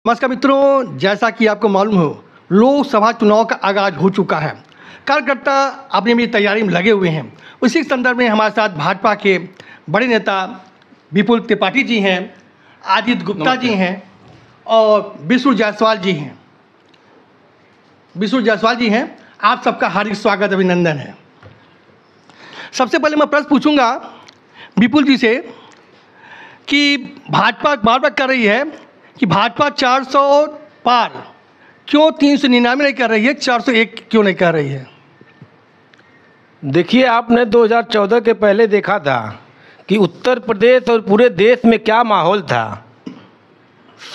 नमस्कार मित्रों, जैसा कि आपको मालूम हो लोकसभा चुनाव का आगाज हो चुका है। कार्यकर्ता अपनी अपनी तैयारी में लगे हुए हैं। उसी संदर्भ में हमारे साथ भाजपा के बड़े नेता विपुल त्रिपाठी जी हैं, आदित्य गुप्ता जी हैं और विष्णु जायसवाल जी हैं। आप सबका हार्दिक स्वागत अभिनंदन है। सबसे पहले मैं प्रश्न पूछूंगा विपुल जी से कि भाजपा बार बार कर रही है कि भाजपा 400 पार क्यों 399 नहीं कर रही है, 401 क्यों नहीं कर रही है? देखिए, आपने 2014 के पहले देखा था कि उत्तर प्रदेश और पूरे देश में क्या माहौल था।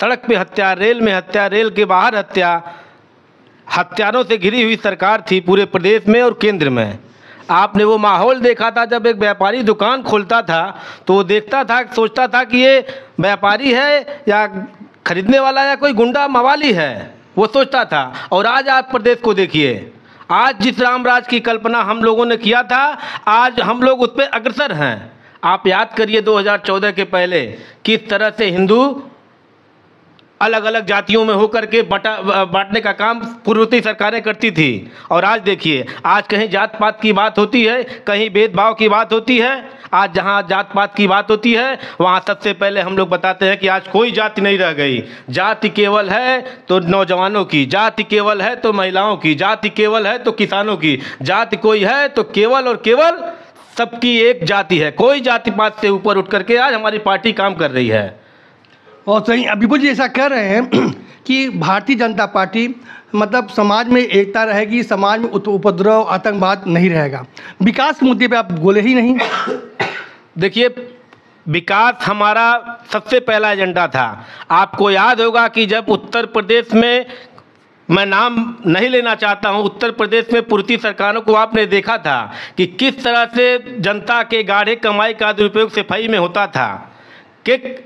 सड़क पे हत्या, रेल में हत्या, रेल के बाहर हत्या, हत्यारों से घिरी हुई सरकार थी पूरे प्रदेश में और केंद्र में। आपने वो माहौल देखा था। जब एक व्यापारी दुकान खोलता था तो वो देखता था, सोचता था कि ये व्यापारी है या खरीदने वाला या कोई गुंडा मवाली है, वो सोचता था। और आज आप प्रदेश को देखिए, आज जिस रामराज की कल्पना हम लोगों ने किया था, आज हम लोग उस पर अग्रसर हैं। आप याद करिए 2014 के पहले किस तरह से हिंदू अलग अलग जातियों में होकर के बांटने का काम पूर्ववर्ती सरकारें करती थी। और आज देखिए, आज कहीं जात पात की बात होती है, कहीं भेदभाव की बात होती है। आज जहां जात पात की बात होती है वहां सबसे पहले हम लोग बताते हैं कि आज कोई जाति नहीं रह गई। जाति केवल है तो नौजवानों की, जाति केवल है तो महिलाओं की, जाति केवल है तो किसानों की, जाति कोई है तो केवल और केवल सबकी एक जाति है। कोई जाति पात से ऊपर उठ करके आज हमारी पार्टी काम कर रही है। और सही विपुल जी ऐसा कह रहे हैं कि भारतीय जनता पार्टी मतलब समाज में एकता रहेगी, समाज में उपद्रव आतंकवाद नहीं रहेगा। विकास के मुद्दे पे आप बोले ही नहीं। देखिए, विकास हमारा सबसे पहला एजेंडा था। आपको याद होगा कि जब उत्तर प्रदेश में, मैं नाम नहीं लेना चाहता हूं, उत्तर प्रदेश में पूर्ति सरकारों को आपने देखा था कि किस तरह से जनता के गाढ़े कमाई का दुरुपयोग सफाई में होता था, कि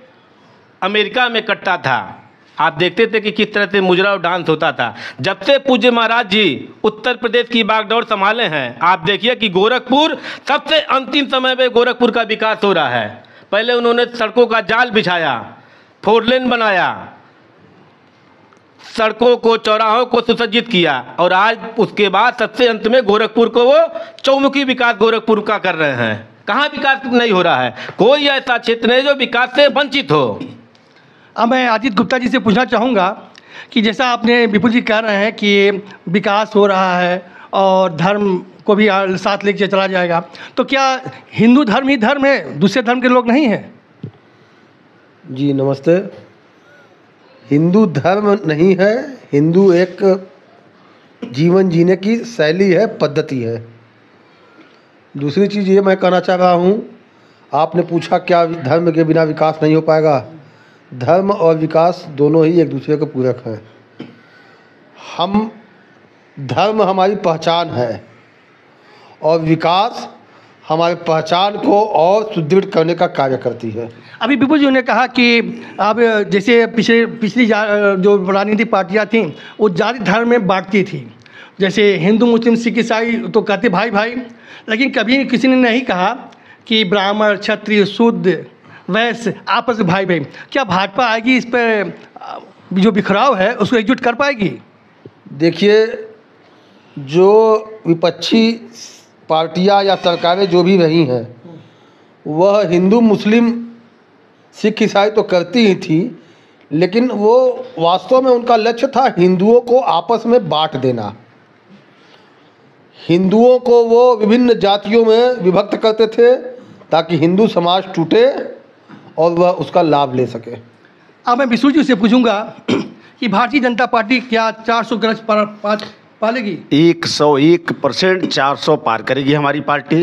अमेरिका में कटता था। आप देखते थे कि किस तरह से मुजरा और डांस होता था। जब से पूज्य महाराज जी उत्तर प्रदेश की बागडोर संभाले हैं, आप देखिए कि गोरखपुर सबसे अंतिम समय में गोरखपुर का विकास हो रहा है। पहले उन्होंने सड़कों का जाल बिछाया, 4 लेन बनाया, सड़कों को, चौराहों को सुसज्जित किया, और आज उसके बाद सबसे अंत में गोरखपुर को वो चौमुखी विकास गोरखपुर का कर रहे हैं। कहाँ विकास नहीं हो रहा है? कोई ऐसा क्षेत्र नहीं जो विकास से वंचित हो। अब मैं आदित्य गुप्ता जी से पूछना चाहूँगा कि जैसा आपने विपुल जी कह रहे हैं कि विकास हो रहा है और धर्म को भी साथ लेके चला जाएगा, तो क्या हिंदू धर्म ही धर्म है, दूसरे धर्म के लोग नहीं हैं? जी नमस्ते। हिंदू धर्म नहीं है, हिंदू एक जीवन जीने की शैली है, पद्धति है। दूसरी चीज़ ये मैं कहना चाह रहा हूँ, आपने पूछा क्या धर्म के बिना विकास नहीं हो पाएगा। धर्म और विकास दोनों ही एक दूसरे के पूरक हैं। धर्म हमारी पहचान है और विकास हमारे पहचान को और सुदृढ़ करने का कार्य करती है। अभी विपुल जी ने कहा कि अब जैसे पिछली जो राजनीतिक पार्टियां थीं वो जाति धर्म में बांटती थी, जैसे हिंदू मुस्लिम सिख ईसाई तो कहते भाई भाई, लेकिन कभी किसी ने नहीं कहा कि ब्राह्मण क्षत्रिय शूद्र वैश्य आपस में भाई भाई। क्या भाजपा आएगी इस पर जो बिखराव है उसको एकजुट कर पाएगी? देखिए, जो विपक्षी पार्टियां या सरकारें जो भी रही हैं वह हिंदू मुस्लिम सिख ईसाई तो करती ही थी, लेकिन वो वास्तव में उनका लक्ष्य था हिंदुओं को आपस में बांट देना। हिंदुओं को वो विभिन्न जातियों में विभक्त करते थे ताकि हिंदू समाज टूटे और वह उसका लाभ ले सके। अब मैं विष्णु जी से पूछूंगा कि भारतीय जनता पार्टी क्या 400 गज पालेगी? 101% 400 पार करेगी हमारी पार्टी,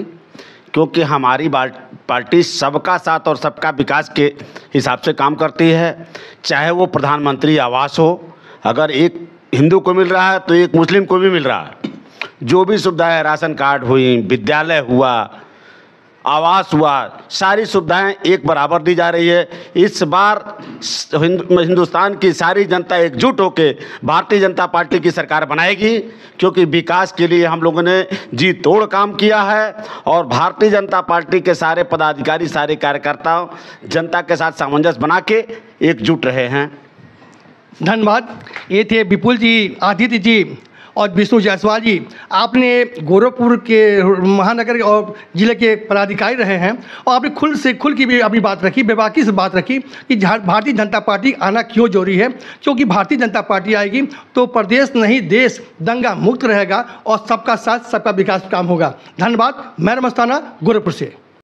क्योंकि हमारी पार्टी सबका साथ और सबका विकास के हिसाब से काम करती है। चाहे वो प्रधानमंत्री आवास हो, अगर एक हिंदू को मिल रहा है तो एक मुस्लिम को भी मिल रहा है। जो भी सुविधाएं, राशन कार्ड हुई, विद्यालय हुआ, आवास हुआ, सारी सुविधाएं एक बराबर दी जा रही है। इस बार हिंदुस्तान की सारी जनता एकजुट होकर भारतीय जनता पार्टी की सरकार बनाएगी, क्योंकि विकास के लिए हम लोगों ने जी तोड़ काम किया है और भारतीय जनता पार्टी के सारे पदाधिकारी, सारे कार्यकर्ता जनता के साथ सामंजस्य बना के एकजुट रहे हैं। धन्यवाद। ये थे विपुल जी, आदित्य जी और विष्णु जायसवाल जी। आपने गोरखपुर के महानगर और जिले के पदाधिकारी रहे हैं और आपने खुल की भी अपनी बात रखी, बेबाकी से बात रखी कि भारतीय जनता पार्टी आना क्यों जरूरी है। क्योंकि भारतीय जनता पार्टी आएगी तो प्रदेश नहीं देश दंगा मुक्त रहेगा और सबका साथ सबका विकास काम होगा। धन्यवाद। मैं रमस्ताना, गोरखपुर से।